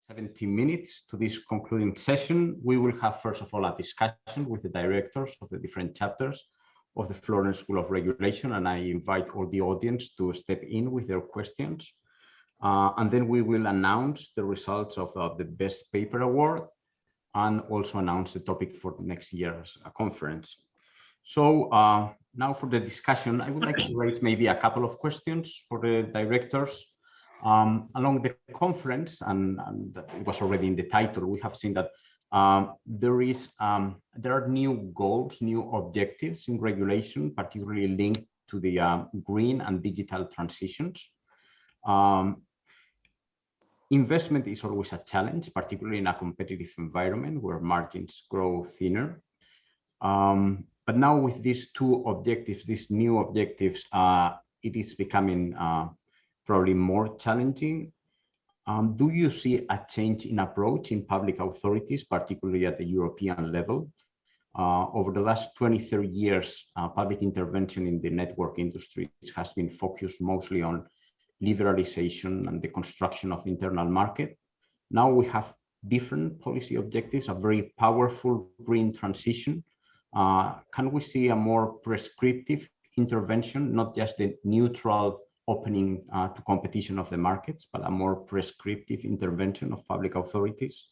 70 minutes to this concluding session. We will have, first of all, a discussion with the directors of the different chapters of the Florence School of Regulation, and I invite all the audience to step in with their questions. And then we will announce the results of the Best Paper Award and also announce the topic for next year's conference. So now for the discussion, I would like to raise maybe a couple of questions for the directors. Along the conference, and it was already in the title, we have seen that there are new goals, new objectives in regulation, particularly linked to the green and digital transitions. Investment is always a challenge, particularly in a competitive environment where margins grow thinner. But now with these two objectives, these new objectives, it is becoming probably more challenging. Do you see a change in approach in public authorities, particularly at the European level? Over the last 20-30 years, public intervention in the network industry has been focused mostly on liberalization and the construction of the internal market. Now we have different policy objectives, a very powerful green transition. Can we see a more prescriptive intervention, not just the neutral opening to competition of the markets, but a more prescriptive intervention of public authorities?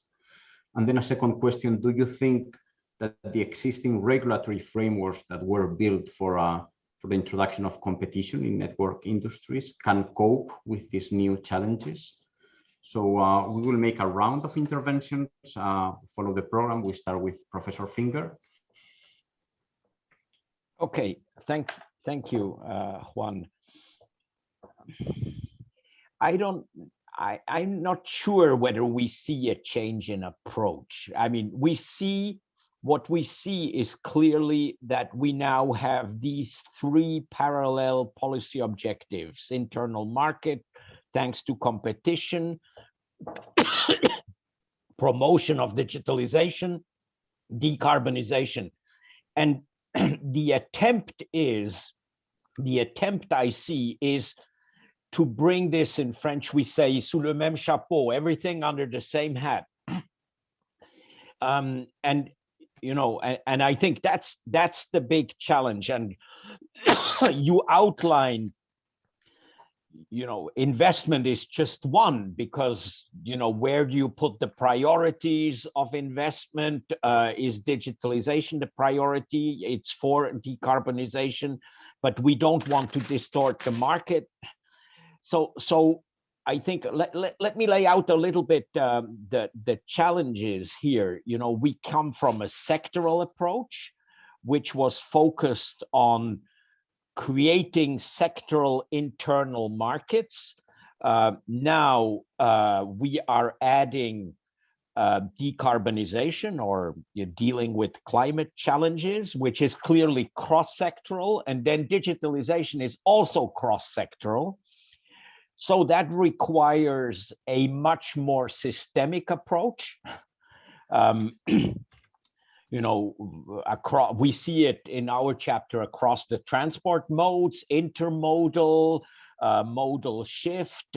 And then a second question, do you think that the existing regulatory frameworks that were built for the introduction of competition in network industries can cope with these new challenges? So we will make a round of interventions, follow the program. We start with Professor Finger. Okay, thank you, Juan. I'm not sure whether we see a change in approach. I mean, what we see is clearly that we now have these three parallel policy objectives: internal market, thanks to competition, promotion of digitalization, decarbonization. And the attempt I see is to bring this, in French we say, sous le même chapeau, everything under the same hat. And you know, and I think that's the big challenge. And you outline, you know, investment is just one, because, you know, where do you put the priorities of investment? Is digitalization the priority? It's for decarbonization, but we don't want to distort the market. So I think let me lay out a little bit the challenges here. You know, we come from a sectoral approach, which was focused on creating sectoral internal markets. Now we are adding decarbonization, or dealing with climate challenges, which is clearly cross-sectoral, and then digitalization is also cross-sectoral. So that requires a much more systemic approach. You know, we see it in our chapter across the transport modes, intermodal, modal shift,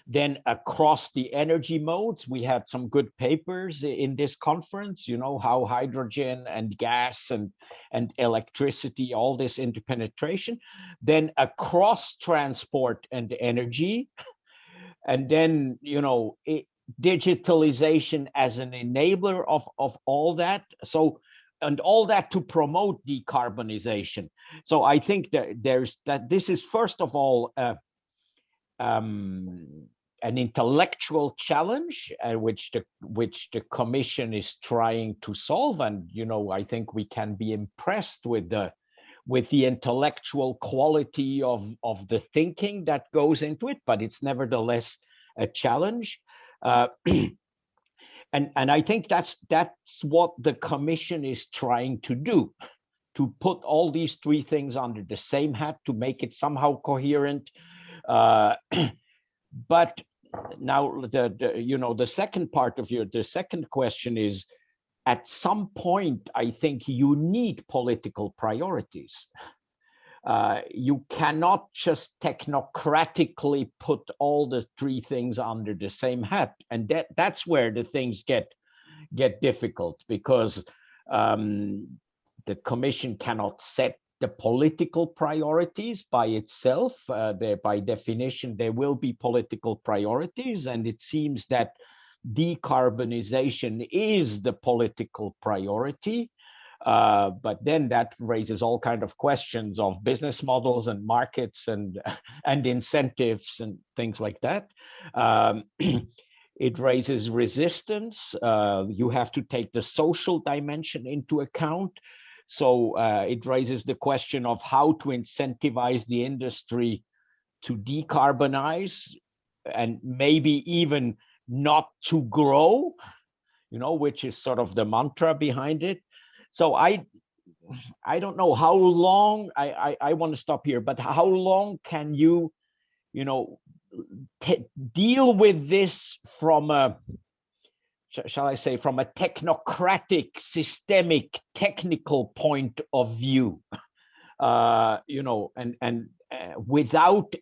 then across the energy modes. We had some good papers in this conference, you know, how hydrogen and gas and electricity, all this interpenetration, then across transport and energy, and then, you know, digitalization as an enabler of all that. So, and all that to promote decarbonization. So I think that this is, first of all, an intellectual challenge, which the Commission is trying to solve. And, you know, I think we can be impressed with the intellectual quality of the thinking that goes into it, but it's nevertheless a challenge. And I think that's what the Commission is trying to do, to put all these three things under the same hat, to make it somehow coherent. But now the second part of the second question is, at some point, I think you need political priorities. You cannot just technocratically put all the three things under the same hat, and that's where the things get difficult, because the Commission cannot set the political priorities by itself. By definition, there will be political priorities, and it seems that decarbonization is the political priority. But then that raises all kinds of questions of business models and markets and incentives and things like that. It raises resistance. You have to take the social dimension into account. So it raises the question of how to incentivize the industry to decarbonize and maybe even not to grow, which is sort of the mantra behind it. So I don't know how long, I want to stop here, but how long can you, deal with this from a, shall I say, from a technocratic, systemic, technical point of view, and without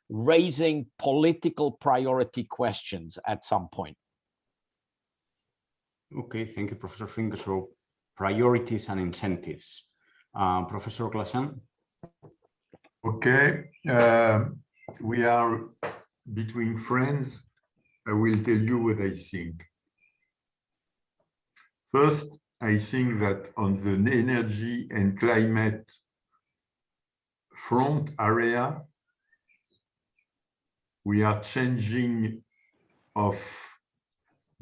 raising political priority questions at some point? Okay, thank you, Professor Finger. So priorities and incentives. Professor Glachant? Okay, we are between friends. I will tell you what I think. First, I think that on the energy and climate front area, we are changing of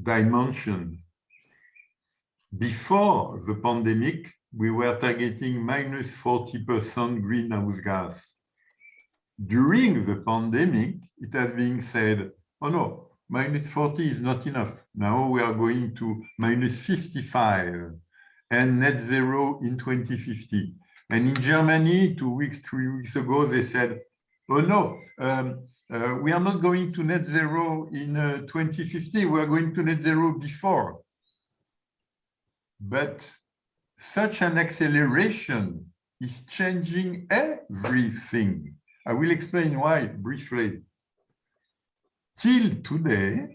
dimension. Before the pandemic, we were targeting minus 40% greenhouse gas. During the pandemic, it has been said, oh no, minus 40 is not enough. Now we are going to minus 55 and net zero in 2050. And in Germany, 3 weeks ago, they said, oh no, we are not going to net zero in 2050, we are going to net zero before. But such an acceleration is changing everything. I will explain why briefly. Till today,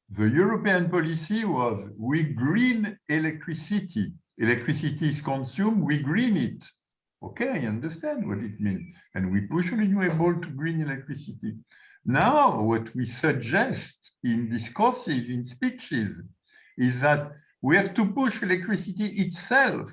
the European policy was we green electricity. Electricity is consumed, we green it. Okay, I understand what it means. And we push renewable to green electricity. Now, what we suggest in discourses, in speeches, is that we have to push electricity itself.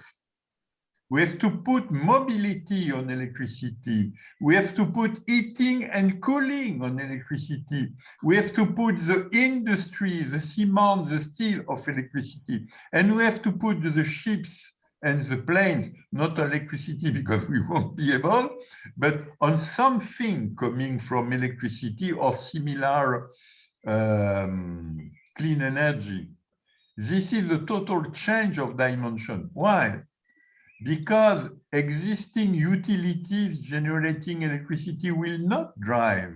We have to put mobility on electricity. We have to put heating and cooling on electricity. We have to put the industry, the cement, the steel of electricity. And we have to put the ships and the planes, not electricity because we won't be able, but on something coming from electricity or similar clean energy. This is the total change of dimension. Why? Because existing utilities generating electricity will not drive.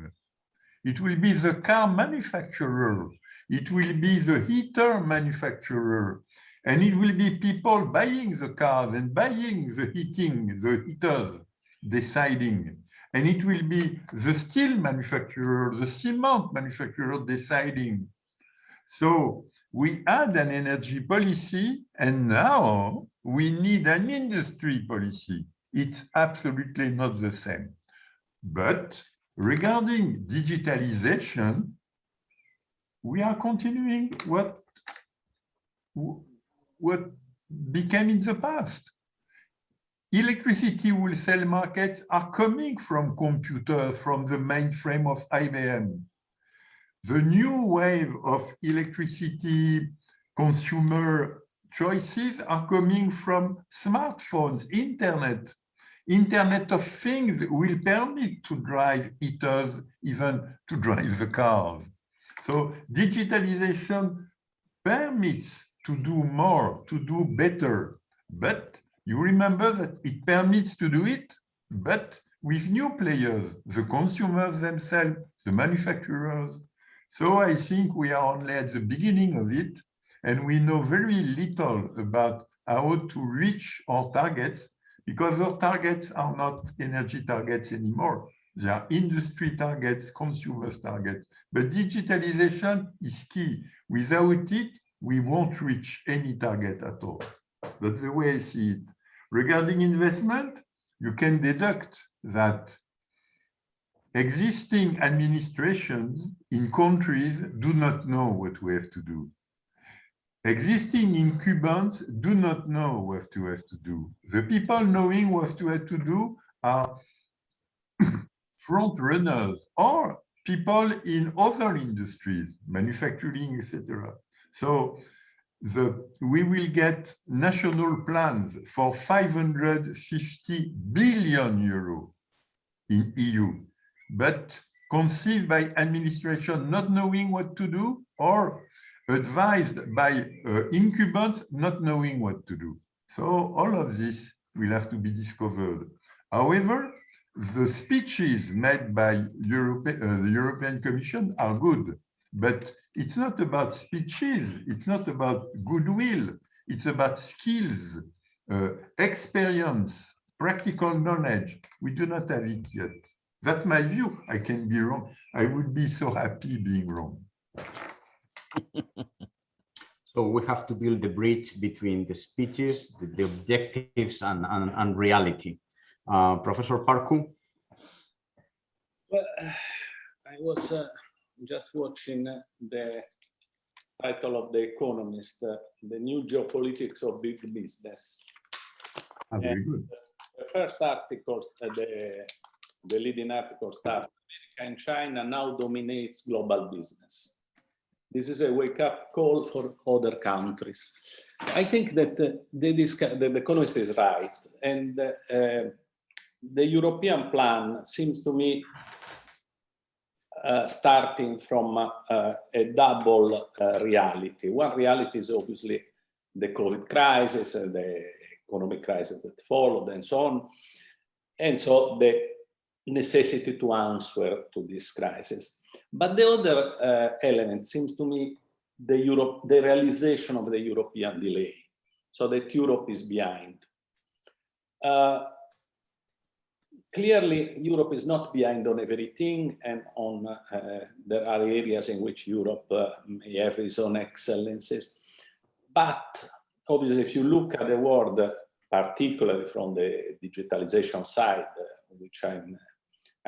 It will be the car manufacturer. It will be the heater manufacturer. And it will be people buying the cars and buying the heating, the heaters, deciding. And it will be the steel manufacturer, the cement manufacturer deciding. So we had an energy policy, and now we need an industry policy. It's absolutely not the same. But regarding digitalization, we are continuing what became in the past. Electricity wholesale markets are coming from computers, from the mainframe of IBM. The new wave of electricity consumer choices are coming from smartphones, internet. Internet of Things will permit to drive heaters, even to drive the cars. So digitalization permits to do more, to do better. But you remember that it permits to do it, but with new players, the consumers themselves, the manufacturers. So I think we are only at the beginning of it, and we know very little about how to reach our targets, because our targets are not energy targets anymore. They are industry targets, consumers targets. But digitalization is key. Without it, we won't reach any target at all. That's the way I see it. Regarding investment, you can deduct that existing administrations in countries do not know what we have to do. Existing incumbents do not know what to have to do. The people knowing what to have to do are front runners or people in other industries, manufacturing, etc. So we will get national plans for 550 billion euro in EU, but conceived by administration not knowing what to do or advised by incumbents not knowing what to do. So all of this will have to be discovered. However, the speeches made by the European Commission are good, but it's not about speeches, it's not about goodwill, it's about skills, experience, practical knowledge. We do not have it yet. That's my view. I can be wrong. I would be so happy being wrong. So we have to build the bridge between the speeches, the objectives, and reality. Professor Parcu? Well, I was just watching the title of The Economist, The New Geopolitics of Big Business. Very good. The first articles, the leading article starts, America and China now dominates global business. This is a wake-up call for other countries. I think that the Economist is right, and the European plan seems to me starting from a double reality. One reality is obviously the COVID crisis, the economic crisis that followed, and so on. And so the necessity to answer to this crisis. But the other element seems to me the realization of the European delay, so that Europe is behind. Clearly, Europe is not behind on everything, and there are areas in which Europe may have its own excellences. But obviously, if you look at the world, particularly from the digitalization side, which I'm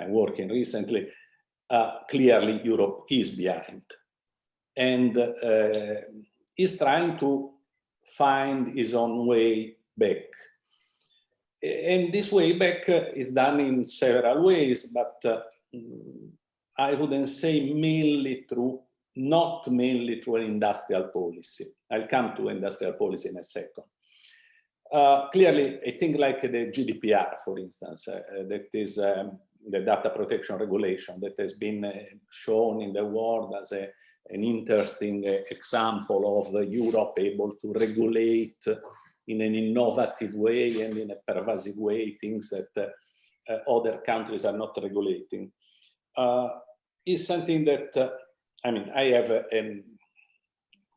working recently, clearly Europe is behind and is trying to find its own way back. And this way back is done in several ways, but I wouldn't say not mainly through an industrial policy. I'll come to industrial policy in a second. Clearly, a thing like the GDPR, for instance, that is the data protection regulation that has been shown in the world as an interesting example of Europe able to regulate in an innovative way and in a pervasive way things that other countries are not regulating, is something that, I mean, I have,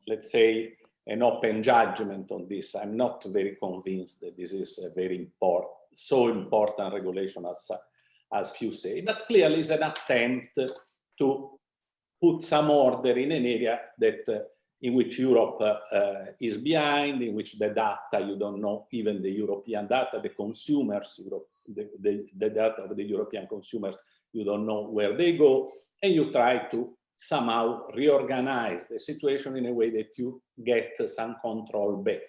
let's say, an open judgment on this. I'm not very convinced that this is a very so important regulation as few say, but clearly it's an attempt to put some order in an area that in which Europe is behind, in which the data, you don't know, even the European data, the consumers, the data of the European consumers, you don't know where they go, and you try to somehow reorganize the situation in a way that you get some control back.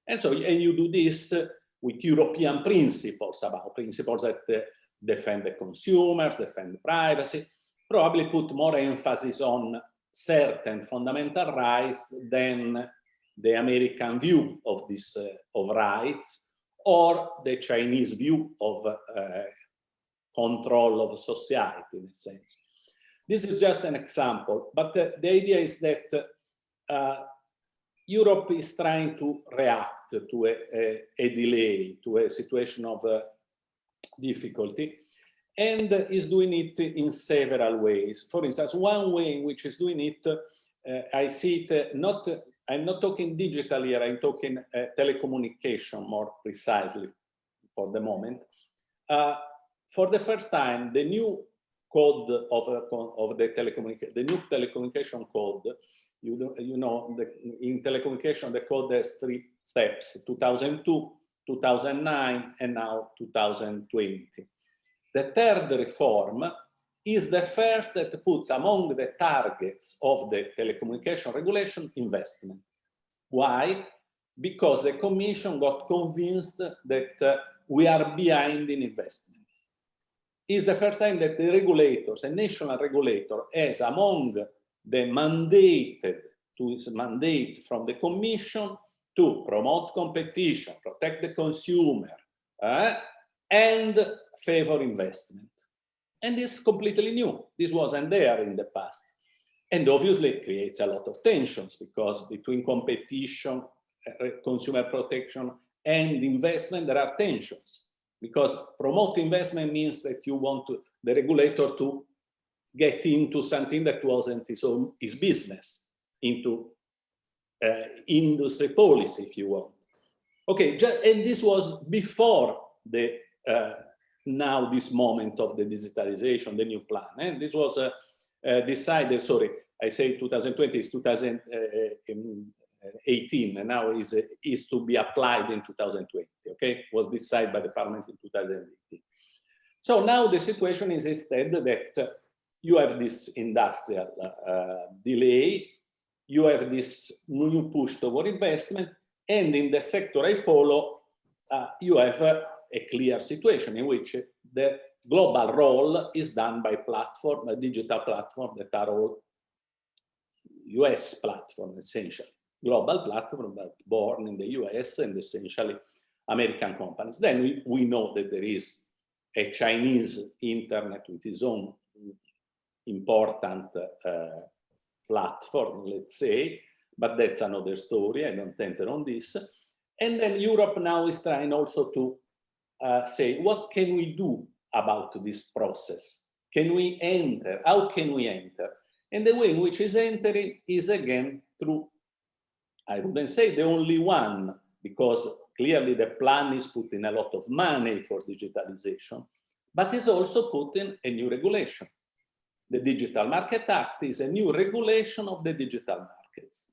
And so, and you do this with European principles, about principles that defend the consumers, defend privacy, probably put more emphasis on certain fundamental rights than the American view of this of rights, or the Chinese view of control of society, in a sense. This is just an example, but the idea is that Europe is trying to react to a delay, to a situation of difficulty, and is doing it in several ways. For instance, one way in which it's doing it, I see it I'm not talking digital here, I'm talking telecommunication more precisely. for the moment. For the first time, the new code of the telecommunication, the new telecommunication code, you know, in telecommunication, the code has 3 steps: 2002, 2009, and now 2020. The third reform is the first that puts among the targets of the telecommunication regulation investment. Why? Because the Commission got convinced that we are behind in investment. It's the first time that the regulators, a national regulator, has among the mandated, to its mandate from the Commission to promote competition, protect the consumer, and favor investment. And this is completely new. This wasn't there in the past. And obviously it creates a lot of tensions, because between competition, consumer protection, and investment, there are tensions. Because promote investment means that you want the regulator to get into something that wasn't his business, into industry policy, if you want. Okay, and this was before the now this moment of the digitalization, the new plan. And this was decided, sorry, I say 2020, it's 2018, and now is to be applied in 2020, okay? Was decided by the Parliament in 2018. So now the situation is instead that you have this industrial delay, you have this new push toward investment, and in the sector I follow, you have a clear situation in which the global role is done by platform, a digital platform that are all US platform, essentially. Global platform, but born in the US and essentially American companies. Then we know that there is a Chinese internet with its own important platform, let's say, but that's another story. I don't enter on this. And then Europe now is trying also to say, what can we do about this process? Can we enter? How can we enter? And the way in which is entering is again through, I wouldn't say the only one, because clearly the plan is putting a lot of money for digitalization, but is also putting a new regulation. The Digital Market Act is a new regulation of the digital markets.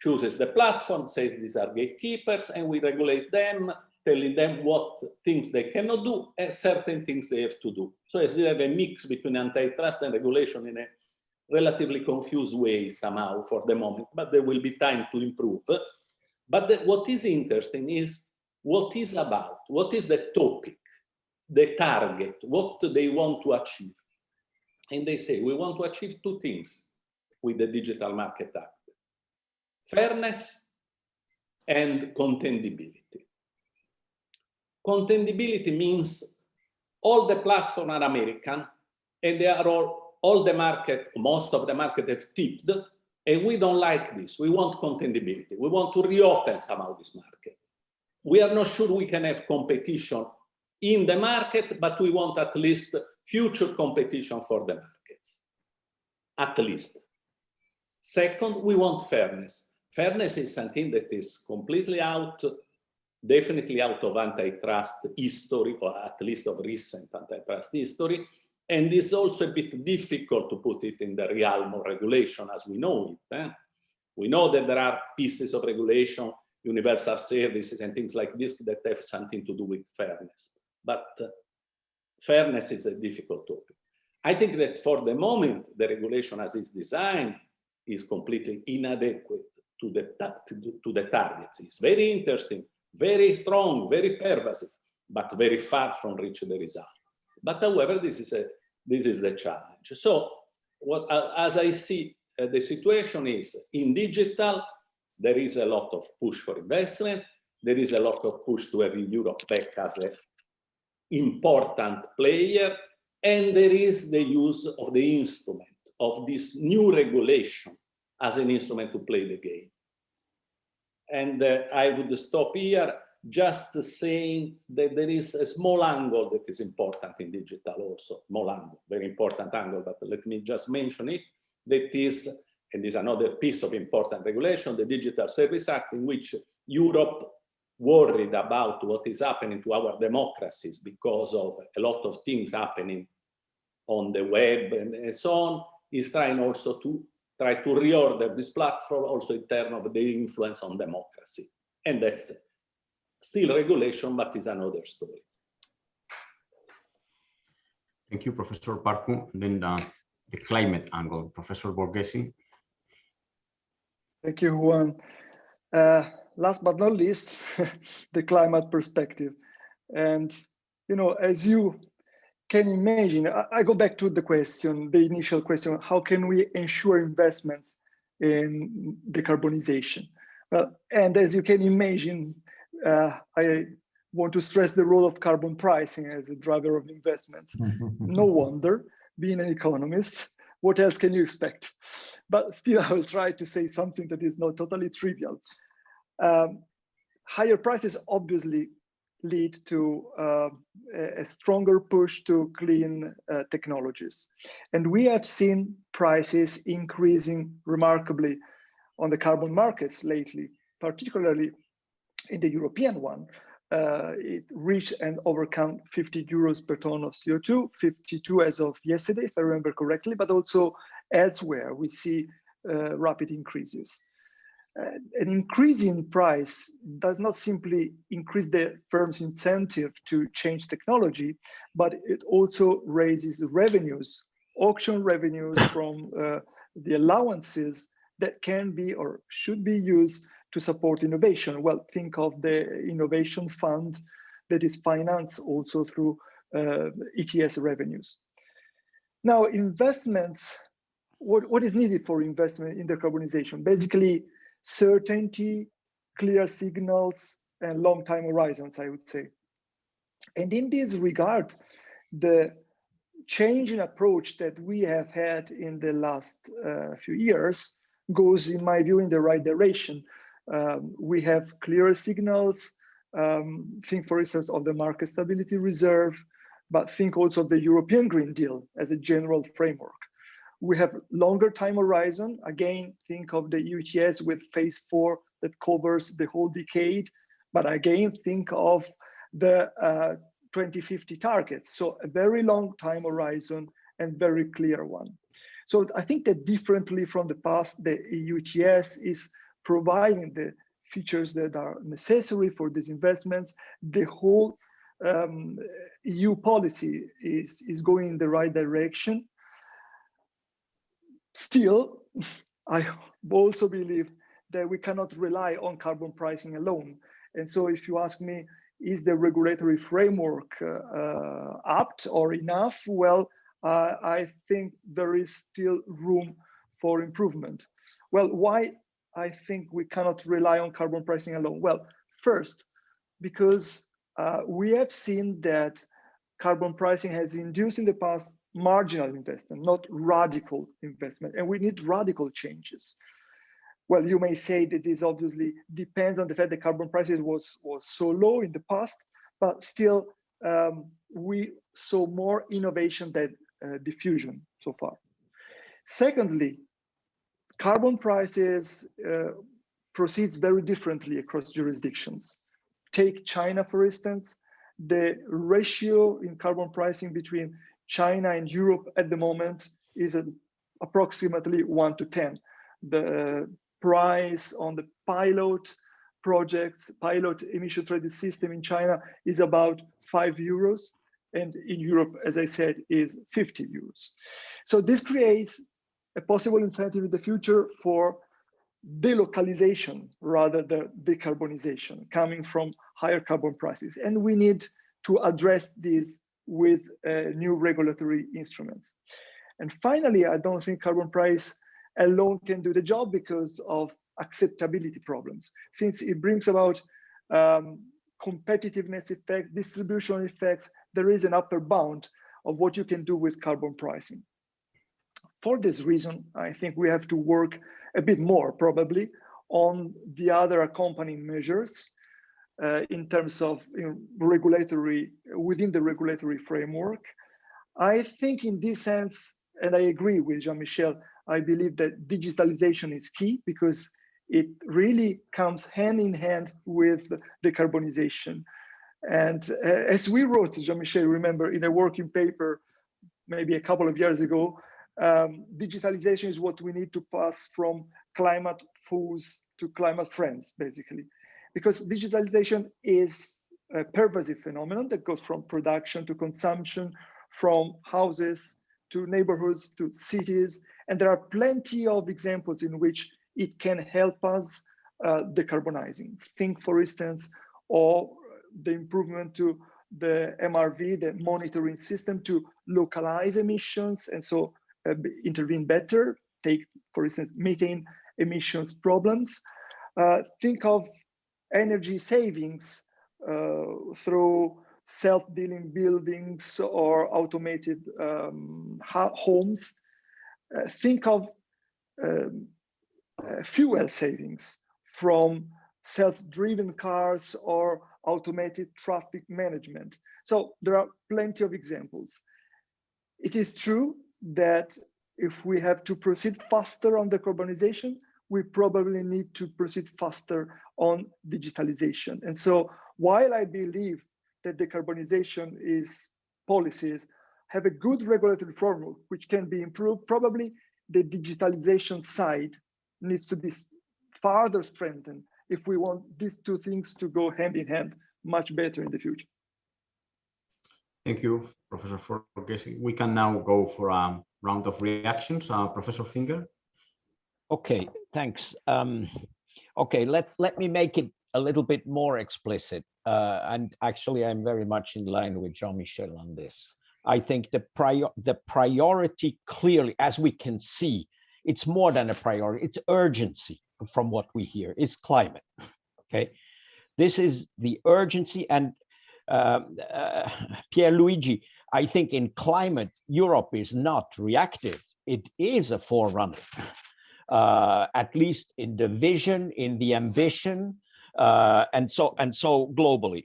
Chooses the platform, says these are gatekeepers, and we regulate them, telling them what things they cannot do and certain things they have to do. So as you have a mix between antitrust and regulation in a relatively confused way somehow for the moment, but there will be time to improve. But what is interesting is what is about, what is the topic, the target, what they want to achieve. And they say, we want to achieve 2 things with the Digital Market Act: fairness and contendability. Contendability means all the platforms are American, and they are all the market, most of the market have tipped, and we don't like this. We want contendability. We want to reopen somehow this market. We are not sure we can have competition in the market, but we want at least future competition for the markets, at least. Second, we want fairness. Fairness is something that is completely out, definitely out of antitrust history, or at least of recent antitrust history. And it's also a bit difficult to put it in the realm of regulation as we know it. We know that there are pieces of regulation, universal services and things like this that have something to do with fairness. But fairness is a difficult topic. I think that for the moment, the regulation as it's designed is completely inadequate to the targets. It's very interesting, very strong, very pervasive, but very far from reaching the result. But however, this is the challenge. So as I see the situation is, in digital, there is a lot of push for investment. There is a lot of push to have Europe back as an important player. And there is the use of the instrument of this new regulation as an instrument to play the game. And I would stop here, just saying that there is a small angle that is important in digital also, small angle, very important angle, but let me just mention it, that is, and is another piece of important regulation, the Digital Service Act, in which Europe worried about what is happening to our democracies because of a lot of things happening on the web and so on, is trying also to reorder this platform also in terms of the influence on democracy. And that's still regulation, but is another story. Thank you, Professor Parcu. Then the climate angle, Professor Borghesi. Thank you, Juan. Last but not least, the climate perspective. And, you know, as you can imagine, I go back to the question, the initial question, how can we ensure investments in decarbonization? Well, and as you can imagine, I want to stress the role of carbon pricing as a driver of investments. No wonder, being an economist, what else can you expect? But still, I will try to say something that is not totally trivial. Higher prices obviously lead to a stronger push to clean technologies. And we have seen prices increasing remarkably on the carbon markets lately, particularly in the European one. It reached and overcome 50 euros per ton of CO2, 52 as of yesterday, if I remember correctly, but also elsewhere we see rapid increases. An increase in price does not simply increase the firm's incentive to change technology, but it also raises revenues, auction revenues from the allowances that can be or should be used to support innovation. Well, think of the innovation fund that is financed also through ETS revenues. Now, investments, what is needed for investment in decarbonization? Basically, certainty, clear signals, and long time horizons, I would say. And in this regard, the change in approach that we have had in the last few years goes, in my view, in the right direction. We have clearer signals. Think, for instance, of the market stability reserve, but think also of the European Green Deal as a general framework. We have longer time horizon. Again, think of the ETS with phase 4 that covers the whole decade. But again, think of the 2050 targets. So a very long time horizon and very clear one. So I think that differently from the past, the EU ETS is providing the features that are necessary for these investments. The whole EU policy is going in the right direction. Still, I also believe that we cannot rely on carbon pricing alone. And so if you ask me, is the regulatory framework apt or enough? Well, I think there is still room for improvement. Well, why I think we cannot rely on carbon pricing alone? Well, first, because we have seen that carbon pricing has induced in the past marginal investment, not radical investment, and we need radical changes. Well, you may say that this obviously depends on the fact that carbon prices was so low in the past, but still we saw more innovation than diffusion so far. Secondly, carbon prices proceeds very differently across jurisdictions. Take China, for instance. The ratio in carbon pricing between China and Europe at the moment is approximately 1 to 10. The price on the pilot projects, pilot emission trading system in China is about 5 euros. And in Europe, as I said, is 50 euros. So this creates a possible incentive in the future for delocalization rather than decarbonization coming from higher carbon prices. And we need to address this with new regulatory instruments. And finally, I don't think carbon price alone can do the job because of acceptability problems, since it brings about competitiveness effects, distribution effects. There is an upper bound of what you can do with carbon pricing. For this reason, I think we have to work a bit more probably on the other accompanying measures in terms of regulatory, within the regulatory framework. I think in this sense, and I agree with Jean-Michel, I believe that digitalization is key because it really comes hand in hand with decarbonization. And as we wrote, Jean-Michel, remember, in a working paper, maybe a couple of years ago, digitalization is what we need to pass from climate fools to climate friends, basically. Because digitalization is a pervasive phenomenon that goes from production to consumption, from houses to neighborhoods to cities. And there are plenty of examples in which it can help us decarbonizing. Think, for instance, of the improvement to the MRV, the monitoring system, to localize emissions and so intervene better. Take, for instance, methane emissions problems. Think of energy savings through self-dealing buildings or automated homes. Think of fuel savings from self-driven cars or automated traffic management. So there are plenty of examples. It is true that if we have to proceed faster on decarbonization, we probably need to proceed faster on digitalization. And so while I believe that decarbonization policies have a good regulatory framework which can be improved, probably the digitalization side needs to be further strengthened if we want these two things to go hand in hand much better in the future. Thank you, Professor Borghesi. We can now go for a round of reactions. Professor Finger. Okay, thanks. Okay, let me make it a little bit more explicit. And actually, I'm very much in line with Jean-Michel on this. I think the priority clearly, as we can see, it's more than a priority, it's urgency from what we hear, is climate, okay? This is the urgency, and Pier Luigi, I think in climate, Europe is not reactive, it is a forerunner, at least in the vision, in the ambition, and so globally.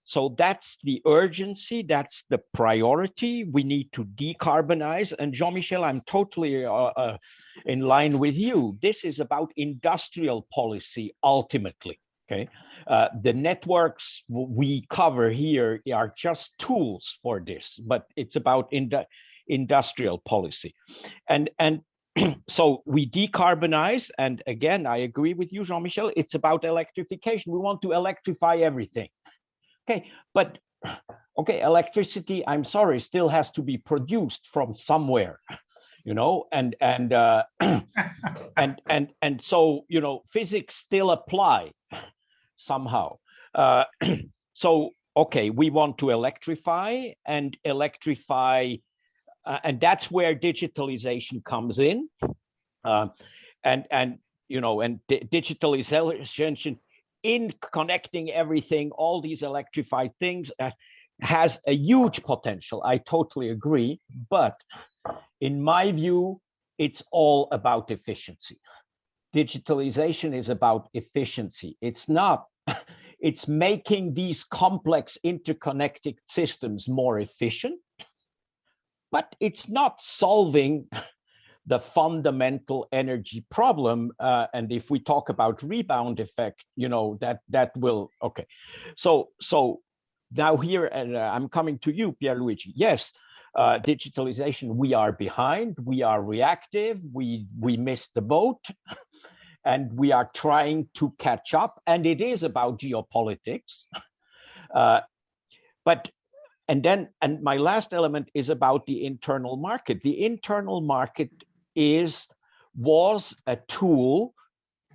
So that's the urgency, that's the priority. We need to decarbonize. And Jean-Michel, I'm totally in line with you. This is about industrial policy ultimately, okay? The networks we cover here are just tools for this, but it's about industrial policy. And so we decarbonize, and again, I agree with you, Jean-Michel, it's about electrification. We want to electrify everything. Okay, but okay, electricity, I'm sorry, still has to be produced from somewhere, you know, and so, you know, physics still apply somehow. So, okay, we want to electrify, and that's where digitalization comes in, and you know, and digitalization in connecting everything, all these electrified things, has a huge potential. I totally agree, but in my view, it's all about efficiency. Digitalization is about efficiency. It's not, it's making these complex interconnected systems more efficient, but it's not solving the fundamental energy problem. And if we talk about rebound effect, you know, that will, okay. So now here, and I'm coming to you, Pier Luigi. Yes, digitalization, we are behind, we are reactive, we missed the boat, and we are trying to catch up, and it is about geopolitics. And my last element is about the internal market. The internal market was a tool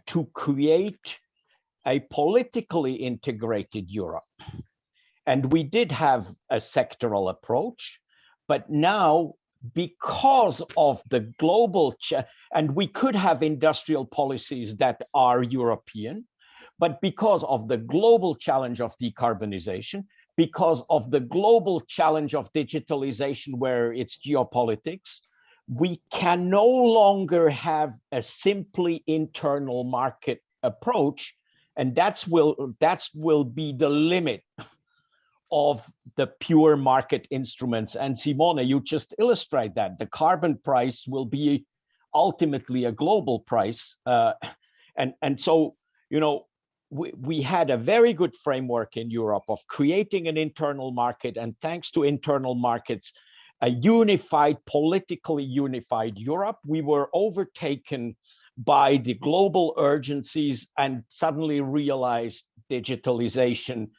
to create a politically integrated Europe. And we did have a sectoral approach, but now, because of the global, and we could have industrial policies that are European, but because of the global challenge of decarbonization, because of the global challenge of digitalization, where it's geopolitics, we can no longer have a simply internal market approach, and that will be the limit of the pure market instruments. And Simone, you just illustrate that the carbon price will be ultimately a global price, And so, you know, we had a very good framework in Europe of creating an internal market, and thanks to internal markets, a unified, politically unified Europe. We were overtaken by the global urgencies and suddenly realized digitalization.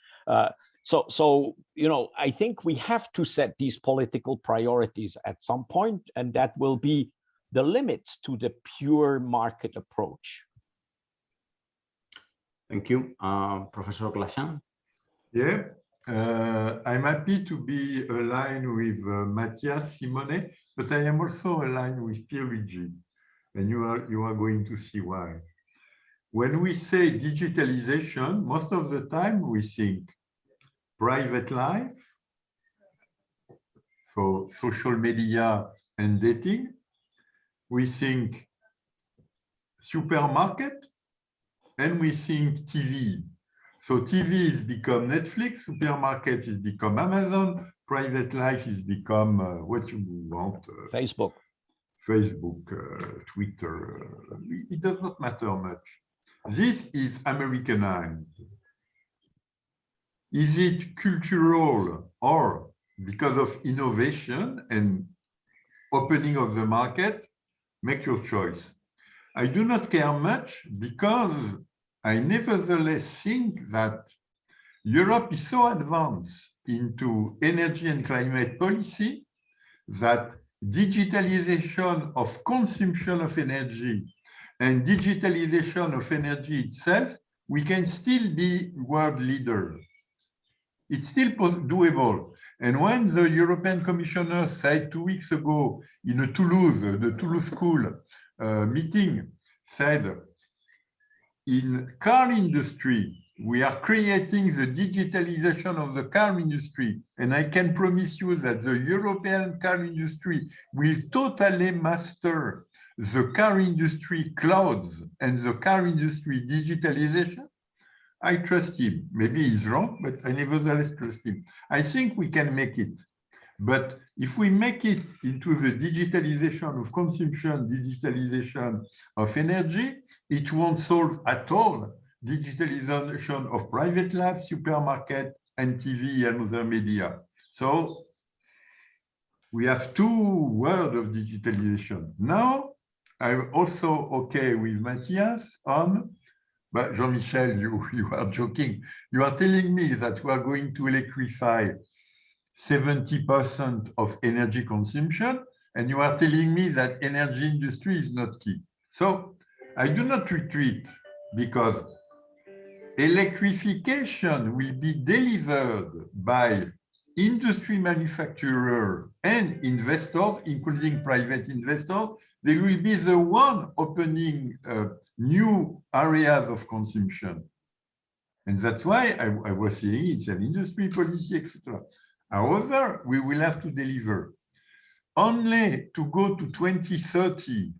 So, you know, I think we have to set these political priorities at some point, and that will be the limits to the pure market approach. Thank you. Professor Glachant? Yeah, I'm happy to be aligned with Matthias, Simone, but I am also aligned with Pier, Luigi, and you are going to see why. When we say digitalization, most of the time we think private life, so social media and dating. We think supermarket, and we think TV. So TV has become Netflix, supermarket has become Amazon, private life has become what you want. Facebook, Twitter. It does not matter much. This is Americanized. Is it cultural or because of innovation and opening of the market? Make your choice. I do not care much because I nevertheless think that Europe is so advanced into energy and climate policy that digitalization of consumption of energy and digitalization of energy itself, we can still be world leader. It's still doable. And when the European Commissioner said 2 weeks ago in a Toulouse, the Toulouse School meeting, said, in car industry, we are creating the digitalization of the car industry. And I can promise you that the European car industry will totally master the car industry clouds and the car industry digitalization. I trust him. Maybe he's wrong, but I nevertheless trust him. I think we can make it. But if we make it into the digitalization of consumption, digitalization of energy, it won't solve at all digitalization of private life, supermarket, and TV and other media. So we have 2 worlds of digitalization. Now, I'm also okay with Matthias on, but Jean-Michel, you are joking. You are telling me that we are going to electrify 70% of energy consumption, and you are telling me that energy industry is not key. So I do not retreat because electrification will be delivered by industry manufacturer and investors, including private investors. They will be the one opening new areas of consumption. And that's why I was saying it's an industry policy, etc. However, we will have to deliver. Only to go to 2030,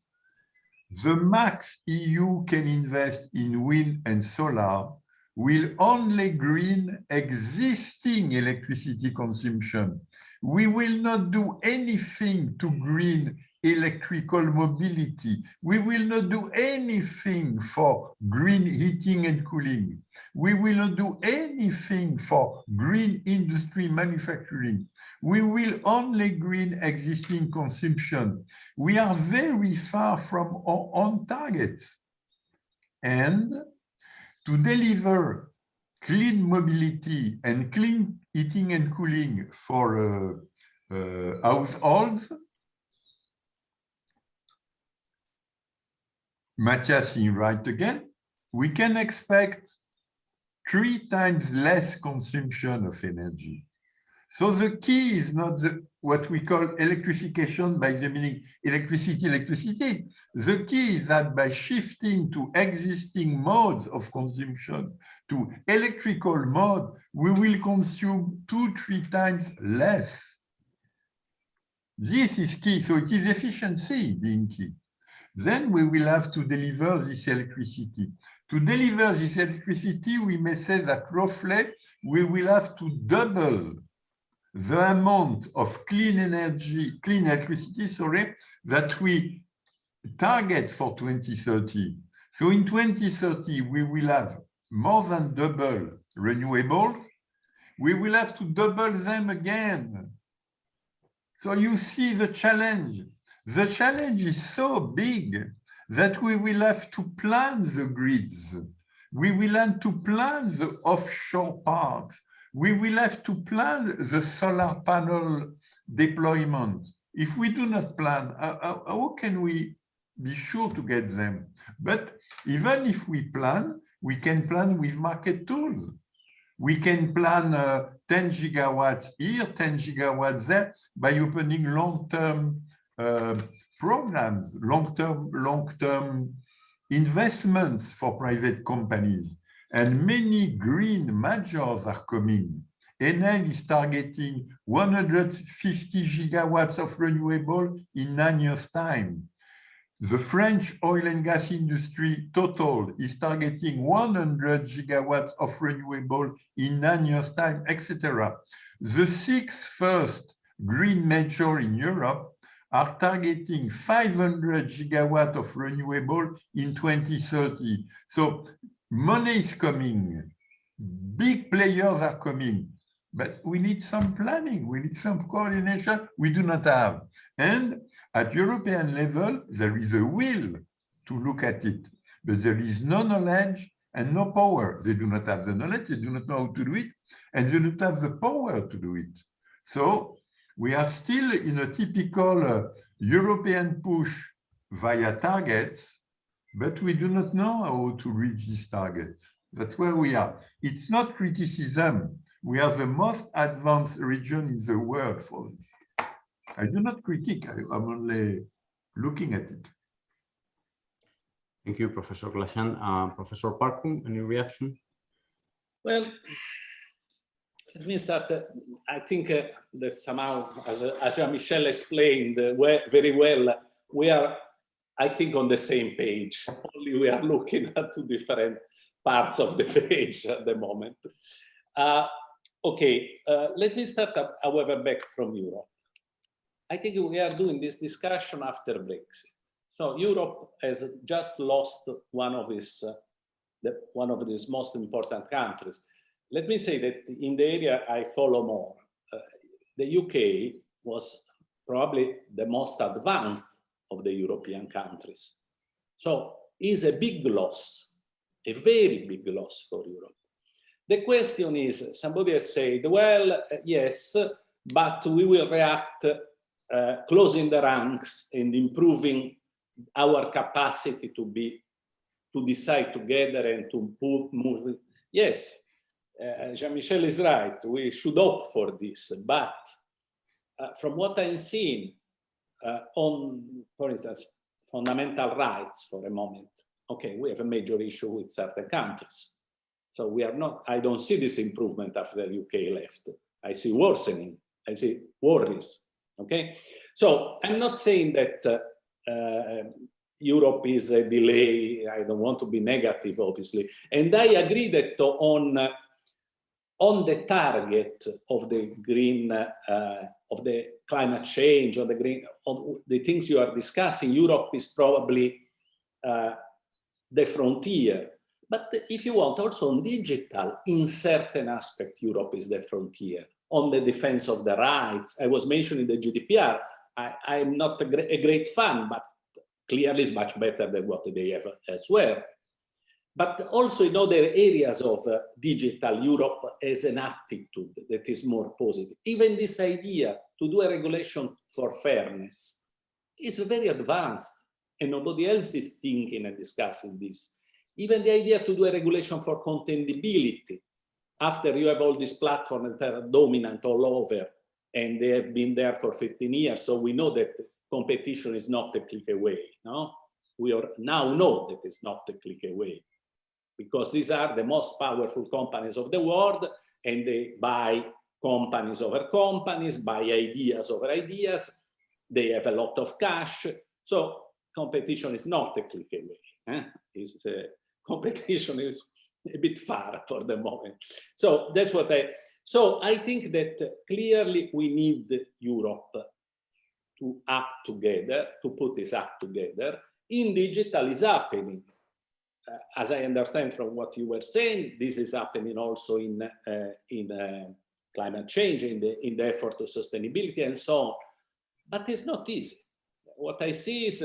the max EU can invest in wind and solar will only green existing electricity consumption. We will not do anything to green electrical mobility. We will not do anything for green heating and cooling. We will not do anything for green industry manufacturing. We will only green existing consumption. We are very far from our own targets. And to deliver clean mobility and clean heating and cooling for households, Matthias is right again, we can expect 3 times less consumption of energy. So the key is not what we call electrification by the meaning electricity. The key is that by shifting to existing modes of consumption, to electrical mode, we will consume 2-3 times less. This is key. So it is efficiency being key. Then we will have to deliver this electricity. To deliver this electricity, we may say that roughly we will have to double the amount of clean electricity, that we target for 2030. So in 2030, we will have more than double renewables. We will have to double them again. So you see the challenge. The challenge is so big that we will have to plan the grids. We will have to plan the offshore parks. We will have to plan the solar panel deployment. If we do not plan, how can we be sure to get them? But even if we plan, we can plan with market tools. We can plan 10 gigawatts here, 10 gigawatts there by opening long-term programs, long-term investments for private companies. And many green majors are coming. Enel is targeting 150 gigawatts of renewable in 9 years' time. The French oil and gas industry Total is targeting 100 gigawatts of renewable in 9 years' time, etc. The 6 first green majors in Europe are targeting 500 gigawatts of renewable in 2030. So money is coming, big players are coming, but we need some planning, we need some coordination we do not have. And at European level, there is a will to look at it, but there is no knowledge and no power. They do not have the knowledge, they do not know how to do it, and they do not have the power to do it. So we are still in a typical European push via targets, but we do not know how to reach these targets. That's where we are. It's not criticism. We are the most advanced region in the world for this. I do not critique, I'm only looking at it. Thank you, Professor Glachant. Professor Parcu, any reaction? Well, it means that I think that somehow, as Jean-Michel explained very well, we are, I think, on the same page. Only we are looking at two different parts of the page at the moment. Okay, let me start, however, back from Europe. I think we are doing this discussion after Brexit. So Europe has just lost one of its most important countries. Let me say that in the area I follow more, the UK was probably the most advanced of the European countries. So it's a big loss, a very big loss for Europe. The question is, somebody has said, well, yes, but we will react closing the ranks and improving our capacity to decide together and to move. Yes, Jean-Michel is right. We should hope for this. But from what I'm seeing on, for instance, fundamental rights for a moment, okay, we have a major issue with certain countries. So we are not, I don't see this improvement after the UK left. I see worsening, I see worries. Okay, so I'm not saying that Europe is a delay. I don't want to be negative, obviously. And I agree that on the target of the green, of the climate change, of the things you are discussing, Europe is probably the frontier. But if you want, also on digital, in certain aspects, Europe is the frontier. On the defense of the rights, I was mentioning the GDPR. I'm not a great fan, but clearly it's much better than what they have elsewhere. But also in other areas of digital, Europe has an attitude that is more positive. Even this idea to do a regulation for fairness is very advanced, and nobody else is thinking and discussing this. Even the idea to do a regulation for contentability, after you have all these platforms that are dominant all over, and they have been there for 15 years, so we know that competition is not a click away, no? We are now know that it's not a click away, because these are the most powerful companies of the world, and they buy companies over companies, buy ideas over ideas, they have a lot of cash, so competition is not a click away. Competition is a bit far for the moment. So that's what I think that clearly we need Europe to act together, to put this act together. In digital is happening. as I understand from what you were saying, this is happening also in climate change, in the effort to sustainability and so on. But it's not easy. What I see is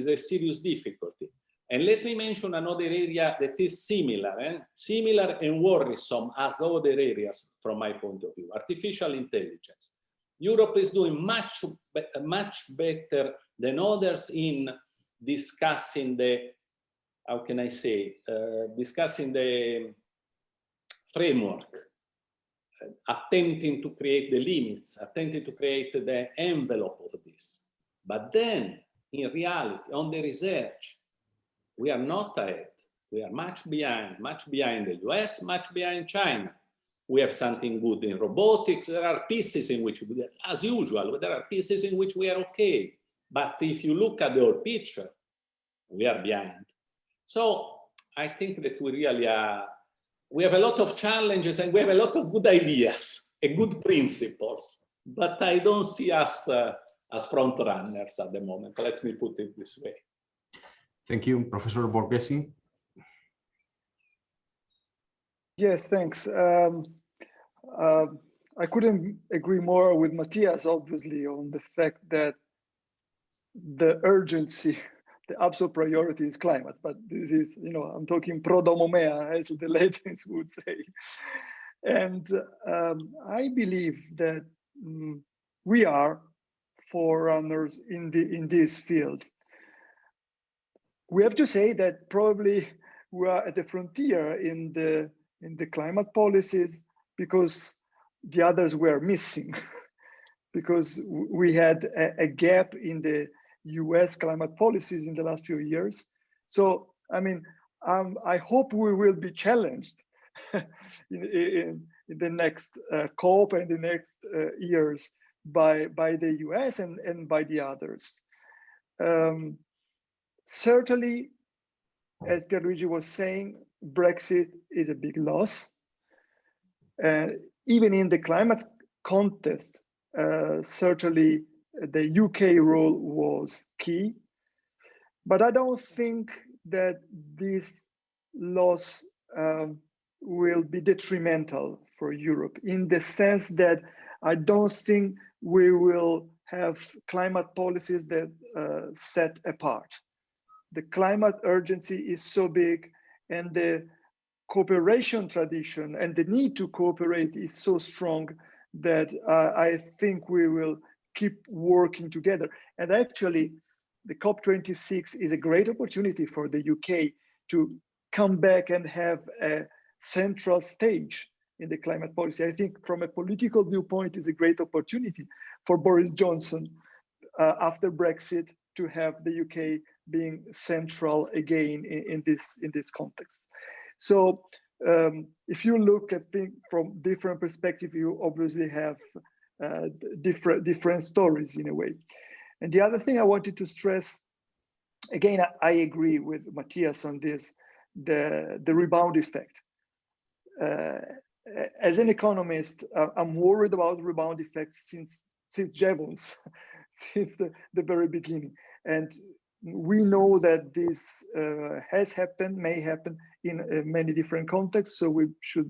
a serious difficulty. And let me mention another area that is similar, similar and worrisome as the other areas from my point of view: artificial intelligence. Europe is doing much better than others in discussing the, how can I say, discussing the framework, attempting to create the limits, attempting to create the envelope of this. But then, in reality, on the research, we are not ahead. We are much behind the US, much behind China. We have something good in robotics. There are pieces in which, as usual, there are pieces in which we are okay. But if you look at the whole picture, we are behind. So I think that we really are, we have a lot of challenges and we have a lot of good ideas and good principles, but I don't see us as front runners at the moment. Let me put it this way. Thank you, Professor Borghesi. Yes, thanks. I couldn't agree more with Matthias, obviously, on the fact that the urgency, the absolute priority is climate. But this is, you know, I'm talking pro domo mea, as the Latins would say. And I believe that we are forerunners in this field. We have to say that probably we are at the frontier in the climate policies because the others were missing, because we had a gap in the US climate policies in the last few years. So, I mean, I hope we will be challenged in the next COP and the next years by the US and by the others. Certainly, as Luigi was saying, Brexit is a big loss. Even in the climate context, certainly the UK role was key. But I don't think that this loss will be detrimental for Europe, in the sense that I don't think we will have climate policies that set apart. The climate urgency is so big, and the cooperation tradition and the need to cooperate is so strong that I think we will keep working together. And actually, the COP26 is a great opportunity for the UK to come back and have a central stage in the climate policy. I think from a political viewpoint, it's a great opportunity for Boris Johnson after Brexit to have the UK being central again in this context. So if you look at things from different perspectives, you obviously have different stories in a way. And the other thing I wanted to stress, again, I agree with Matthias on this, the rebound effect. As an economist, I'm worried about the rebound effect since Jevons, since the very beginning. And we know that this has happened, may happen in many different contexts. So we should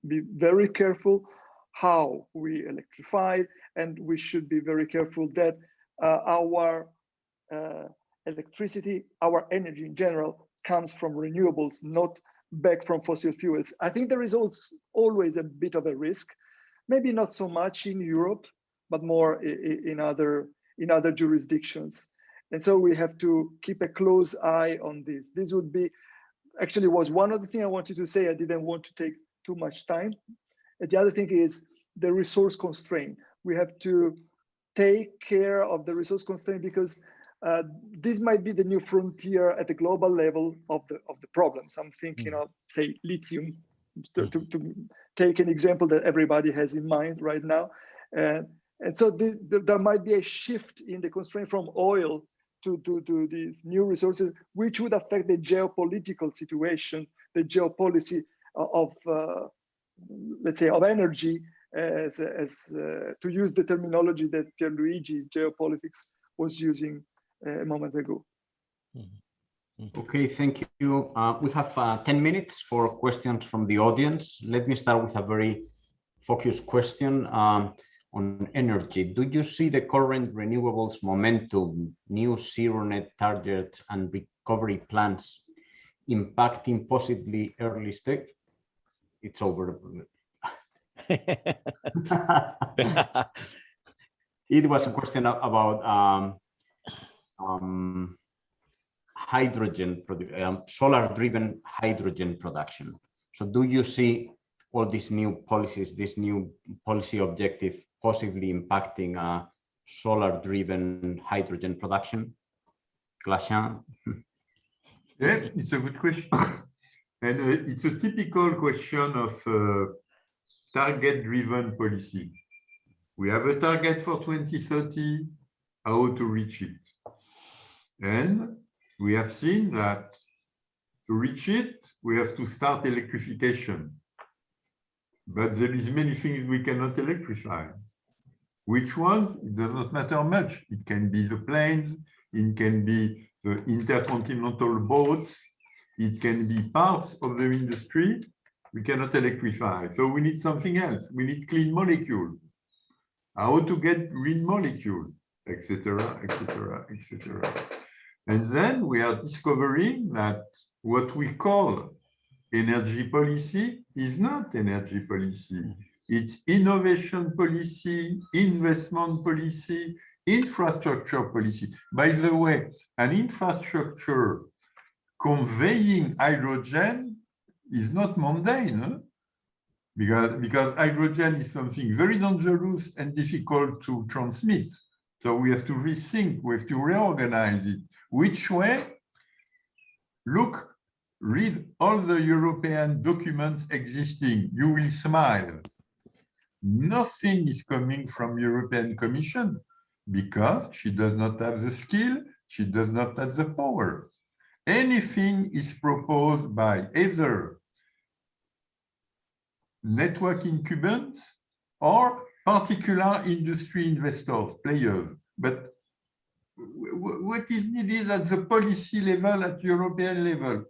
be very careful how we electrify, and we should be very careful that our electricity, our energy in general, comes from renewables, not back from fossil fuels. I think there is always a bit of a risk, maybe not so much in Europe, but more in other jurisdictions. And so we have to keep a close eye on this. This would be, actually was one of the things I wanted to say. I didn't want to take too much time. And the other thing is the resource constraint. We have to take care of the resource constraint because this might be the new frontier at the global level of the problems. I'm thinking of, say, lithium, to take an example that everybody has in mind right now. And so there might be a shift in the constraint from oil to these new resources, which would affect the geopolitical situation, the geopolicy of, let's say, of energy, as to use the terminology that Luigi, geopolitics, was using a moment ago. Okay, thank you. We have 10 minutes for questions from the audience. Let me start with a very focused question on energy. Do you see the current renewables momentum, new zero net targets and recovery plans impacting positively early stage? It's over. It was a question about hydrogen, solar-driven hydrogen production. So do you see all these new policies, this new policy objective possibly impacting solar-driven hydrogen production? Glachant? Yeah, it's a good question. And it's a typical question of target-driven policy. We have a target for 2030, how to reach it. And we have seen that to reach it, we have to start electrification. But there is many things we cannot electrify. Which ones? It does not matter much. It can be the planes, it can be the intercontinental boats, it can be parts of the industry we cannot electrify. So we need something else. We need clean molecules. How to get green molecules, etc., etc., etc. And then we are discovering that what we call energy policy is not energy policy. It's innovation policy, investment policy, infrastructure policy. By the way, an infrastructure conveying hydrogen is not mundane, huh? Because hydrogen is something very dangerous and difficult to transmit. So we have to rethink, we have to reorganize it. Which way? Look, read all the European documents existing. You will smile. Nothing is coming from European Commission because she does not have the skill, she does not have the power. Anything is proposed by either network incumbents or particular industry investors, players. But what is needed at the policy level, at European level?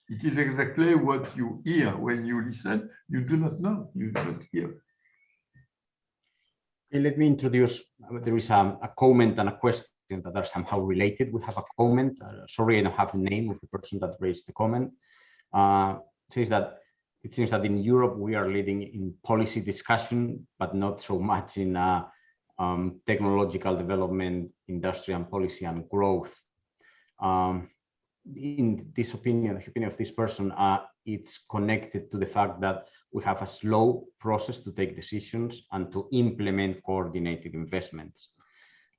It is exactly what you hear when you listen. You do not know, you do not hear. Okay, let me introduce, there is a comment and a question that are somehow related. We have a comment, sorry I don't have the name of the person that raised the comment. Says that it seems that in Europe we are leading in policy discussion, but not so much in technological development, industry and policy and growth. In this opinion, the opinion of this person, it's connected to the fact that we have a slow process to take decisions and to implement coordinated investments.